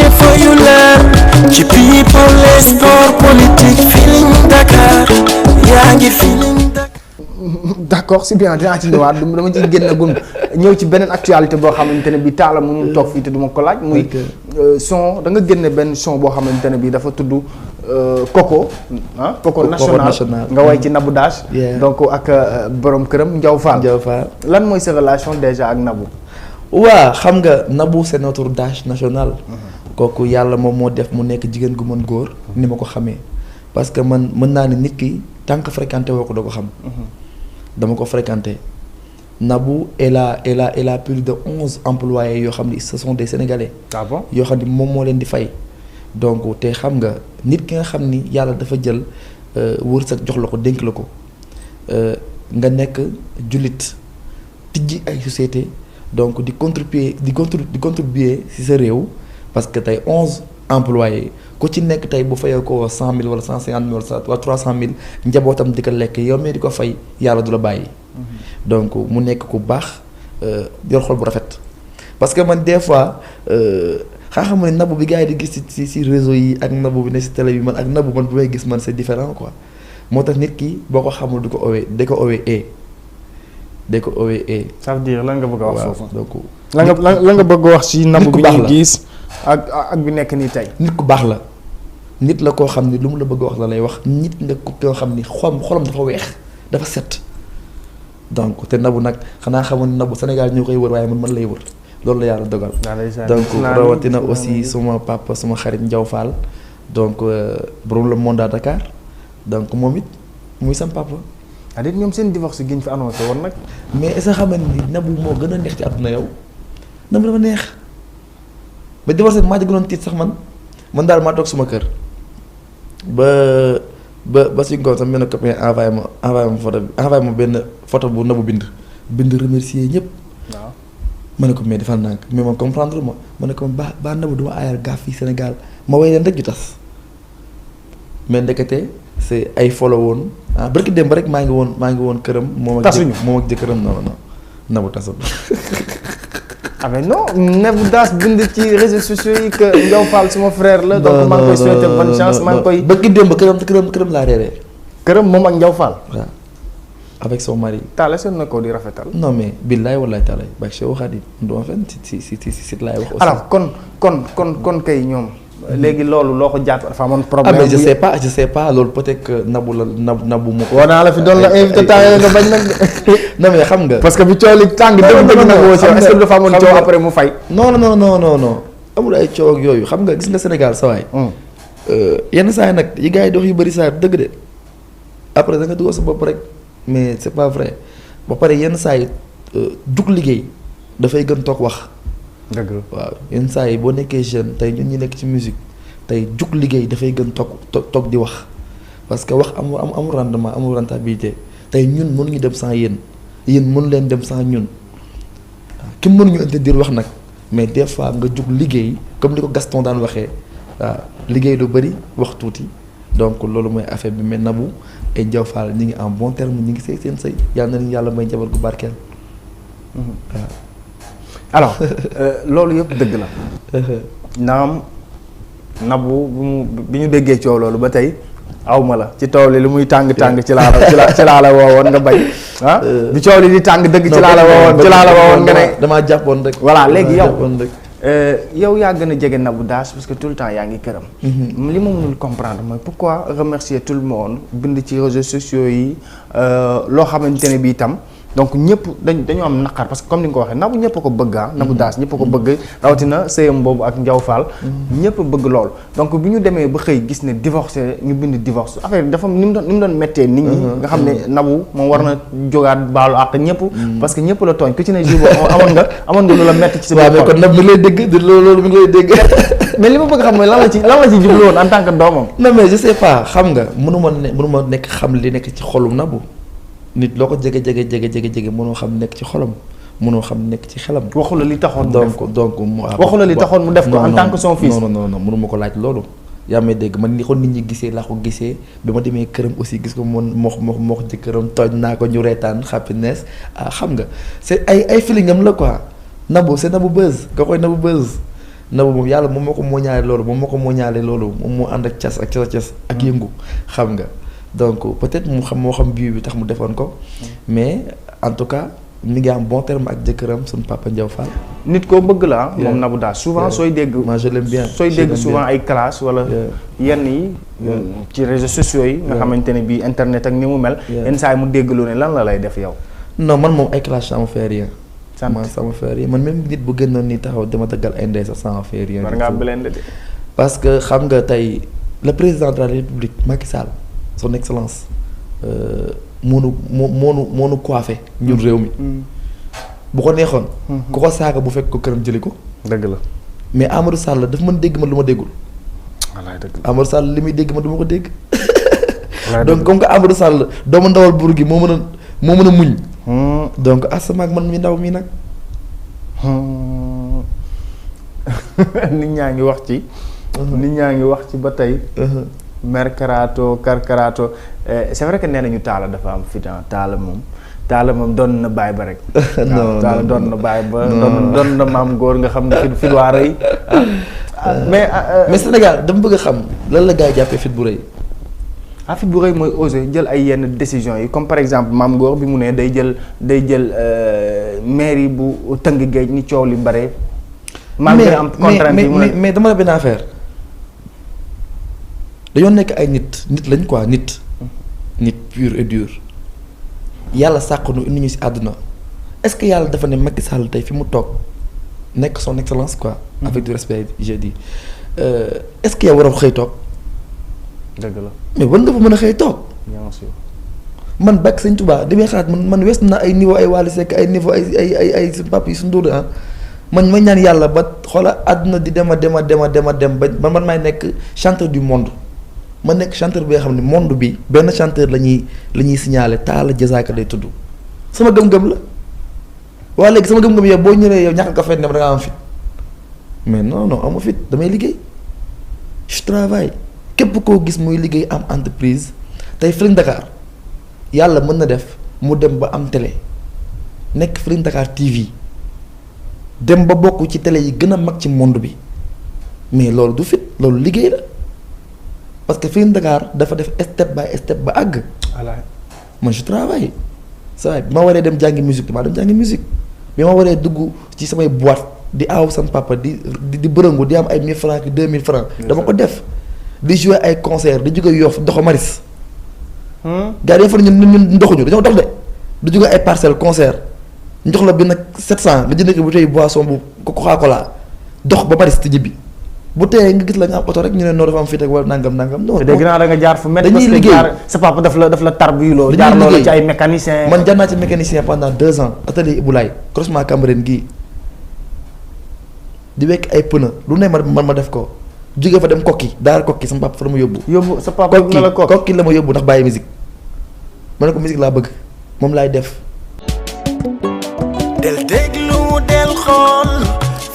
info yu leer ci people et sport politique Feeling Dakar yaa ngi Feeling Dakar. d'accord c'est bien dinaa ci ñëwaat dama ci génn gun ñëw ci beneen actualité boo xamante ne bi Talla mënul toog fii te duma ko laaj. muy son da nga génne benn son boo xamante ne bi dafa tudd Coco. Coco national nga way ci Nabou Dash. donc ak borom këram Ndiaw Fall. lan mooy sa relation déjà ak Nabou. waa xam nga Nabou c'est notre Dash national. kooku yàlla moom moo def mu nekk jigéen gu mën góor. ni ma ko xamee parce que man mën naa ne nit ki tant que fréquenté woo ko doo ko xam. dama ko fréquenté Nabou elle a plus de 11 employés yoo xam ni ce sont des sénégalais. ah bon yoo xam ni moom moo leen di fay. donc te xam nga nit ki nga xam ni yàlla dafa jël wërsëg jox la ko dénk la ko nga nekk jullit tijji ay société donc di contribuer ci sa réew parce que tey 11 employés ku ci nekk tey bu fayee ko 100 000 wala 150 000 wala 300 000 njabootam di ko lekk yow mee di ko fay yàlla du la bàyyi. donc mu nekk ku baax yor xol bu rafet parce que man des fois. xam ne Nabou bi gars yi di gis ci réseau yi ak Nabou bi ne ci télé bi man ak Nabou man bu may gis man c'est différent quoi moo tax nit ki boo ko xamul du ko owee da ko owee ça veut dire lan nga bëgg a wax foofu. donc lan nga bëgg a wax ci Nabou bi ñuy gis ak bi nekk nii tey. nit ku baax la nit la koo xam ni lu mu la bëgg a wax la lay wax nit nga koo xam ni xolam dafa weex dafa set donc te Nabou nag xanaa xamoon Nabou Sénégal ñoo koy wër waaye man lay wër. loolu la yàlla dogal donc rawatina aussi suma papa suma xarit Ndiaw Fall donc borom le monde à Dakar donc moom it muy sam papa. dit ñoom seen divorce gi ñu fi annoncé woon nag. mais est-ce que xam nga ni Nabou moo gën a neex ci àdduna yow Nabou dafa neex ba divorce maa gënoon tiit sax man daal maa toog suma kër ba si ngoon sax benn copain envoyé ma photo bi envoyé ma benn photo bu Nabou bind remercier ñëpp. waaw. ma ne ko mais defal naa ko mais man comprendre ma ne ko ba Nabou duma aayal gaaf fii Sénégal ma way leen rek ju tas mais ndekete c'est ay follow woon barki démb rek maa ngi woon këram. moom ak jëkkëram non Nabou tasul. mais non Nabou Dash bind ci réseaux sociaux yi que Ndiaw Fall suma frère la. donc maa ngi koy souhaiter bonne chance maa ngi koy. barki démb këram laa reeree. këram moom ak Ndiaw Fall. waaw. avec son mari. Talla seen na ko di rafetal. non mais billaay wallaay taalaay bak Cheikh Khadim duma fen si sit laay wax aussi. alors kon kay ñoom. léegi loolu loo ko jàpp dafa amoon problème. mais je sais pas loolu peut-être que Nabou la Nabou mu ko. woo naa la fi doon la invité temps yii nga bañ nag. non mais xam nga. parce que bi coow li tàng dëgg nag woo ci est-ce que dafa amoon coow après mu fay. non amul ay coow ak yooyu xam nga gis nga Sénégal sa waay. yenn saa yi nag yi gars yi dox yu bëri saa dëgg de après da nga dugal sa bopp rek. mais c'est pas vrai ba pare yenn saa yi jug liggéey dafay gën toog wax. dëgg la waaw yenn saa yi boo nekkee jeune tey ñun ñi nekk ci musique tey jug liggéey dafay gën toog di wax parce que wax amul rendement amul rentabilité tey ñun mënuñu dem sans yéen mënu leen dem sans ñun waaw ki mënuñu interdire wax nag mais des fois nga jug liggéey comme ni ko Gaston daan waxee waaw liggéey lu bëri wax tuuti donc loolu mooy affaire bi mais Nabou et Ndiaw Fall ñi ngi en bon terme ñi ngi seen sëy yàlla na leen yàlla may njaboot gu barkeel waaw. alors loolu yëpp dëgg la. naam Nabou bi ñu déggee coow loolu ba tey awma la ci tool li muy tàng ci laa la woowoon nga bañ. bi coow li di tàng dëgg ci laa la woowoon nga ne. damaa jàppoon rek. voilà léegi yow yaa gën a jege Nabou Dash parce que tout le temps yaa ngi këram. li ma mënul comprendre mooy pourquoi remercier tout le monde bind ci réseaux sociaux yi loo xamante ne bii itam donc ñëpp dañu am naqar parce que comme ni nga ko waxee Nabou ñëpp a ko bëgg Nabou Dash ñëpp a ko bëgg rawatina sëyam boobu ak Ndiaw Fall. ñëpp a bëgg lool donc bi ñu demee ba xëy gis ne divorcé ñu bind divorce affaire dafa ni mu doon méttee nit ñi. nga xam ne Nabou moom war na jógaat baalu àq ñëpp. parce que ñëpp la tooñ ku ci ne jour boobu amoon nga lu la métti ci sa biir. waaw mais kon Nabou mi ngi lay dégg loolu mi ngi lay dégg. mais li ma bëgg xam mooy lan la ci jublu woon en tant que doomam. non mais je sais pas xam nga mënuma nekk xam li nekk ci xolum Nabou nit loo ko jege mënoo xam nekk ci xolam mënoo xam nekk ci xelam. waxu la li taxoon mu def ko donc waxu la li taxoon mu def ko en tant que son fils. non mënuma ko laaj loolu. yaa may dégg man ni ko nit ñi gisee laa ko gisee bi ma demee këram aussi gis ko moo ko jëkkëram tooñ naa ko ñu reetaan happiness xam nga c'est ay feeling am la quoi Nabou c'est Nabou Buzz nga koy Nabou Buzz Nabou moom yàlla moom moo ko mooñaale loolu moom moo ànd ak cas ak yëngu xam nga donc peut-être moo xam bi tax mu defoon ko mais en tout cas mi ngi am bon terme ak jëkkëram suñu papa Ndiaw Fall. nit koo bëgg la moom Nabou Dash souvent sooy dégg. moi je l'aime bien sooy dégg souvent ay classe wala yenn yi. ci réseaux sociaux yi. nga xamante ne bii internet ak ni mu mel. yenn saa yi mu dégg lu ne lan la lay def yow. non man moom ay classe ça me fait rien. ça me fait rien man même nit bu gënoon ni taxaw dama daggal ay ndey sax ça me fait rien. war ngaa blende de. parce que xam nga tey le président de la République Macky Sall son excellence. moonu coiffé ñun réew mi bu ko neexoon ku ko saaga bu fekk ko këram jëli ko dëgg la mais Amadou Sall daf mën dégg ma lu ma déggul wallaay dëgg Amadou Sall li muy dégg ma du ma ko dégg donc comme que Amadou Sall doomu ndawal buur gi moo mën a muñ donc asamaak man mi ndaw mi nag nit ñaa ngi wax ci ba tey mercarato karkarato c'est vrai que nee nañu Talla dafa am fit Talla moom doon na bàyyi ba rek. non Talla doon na bàyyi ba. doon na maam góor nga xam ne fit waa rëy. mais Sénégal dama bëgg a xam lan la gars yi jàppee fit bu rëy. fit bu rëy mooy oser jël ay yenn décisions yi comme par exemple maam góor bi mu ne day jël mairie bu tëng géej ni coow li bare. malgré am contrainte yi mu ne mais dama la benn affaire. dañoo nekk ay nit lañ quoi nit pur et dur yàlla sàq nu indi ñu ci àdduna est-ce que yàlla dafa ne Macky Sall tey fi mu toog nekk son excellence quoi. avec du respect j'ai dit est-ce que yow war a xëy toog. dëgg la mais war nga fa mën a xëy toog. bien sûr man Bakk Sëñ Touba damay xalaat man wees na ay niveau ay Wally Seck ay niveau ay suñu papa yi suñu Ndour ah man ma ñaan yàlla ba xoola àdduna di dem ba man maay nekk chanteur du monde. ma nekk chanteur bi nga xam ne monde bi benn chanteur la ñuy signalé Talla Diazaka lay tudd sama gëm-gëm la waa léegi sama gëm-gëm yow boo ñëwee yow ñàkk nga fay ne da nga am fit mais non amu fit damay liggéey je travaille képp koo gis muy liggéey am entreprise tey Feeling Dakar yàlla mën na def mu dem ba am télé nekk Feeling Dakar TV dem ba bokk ci télé yi gën a mag ci monde bi mais loolu du fit loolu liggéey la. parce que Feeling Dakar dafa def step by step ba àgg. voilà man je travaille saa bi ma waree dem jàngi musique damaa dem jàngi musique bi ma waree dugg ci samay boîte di aaw sama papa di bërëngu di am ay 1000 francs ak 2000 francs dama ko def di jouer ay concert di jóge Yoff doxo maris. gars yi dañoo fa ne ñun doxuñu dañoo dox de du jóge ay parcelle concert njox la bi nag 700 nga jënd ko bu tey boisson bu Coca-Cola dox ba maris te ñibbi. bu teyee nga gis la nga am oto rek ñu ne noo dafa am fit ak wala nangam non. dégg naa da nga jaar fu métti. dañuy liggéey sa papa daf la tarbiyuloo. jaar loolu ci ay mécanicien. man jaar naa ci mécanicien pendant 2 ans atelier Iboulaye croisement Cambérène gii di wekk ay pneu lu ne ma def ko jóge fa dem kokki daal kokki sama papa fa la ma yóbbu. sa papa yóbbu na la kokki la ma yóbbu ndax bàyyi musique ma ne ko musique laa bëgg moom laay def. del déglu del xool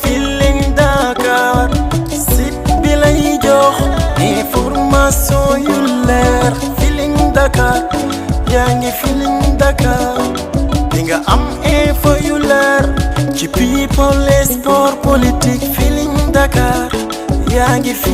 Feeling Dakar. lay jox information yu leer Feeling Dakar yaa ngi Feeling Dakar di nga am info yu leer ci people et sport politique Feeling Dakar yaa ngi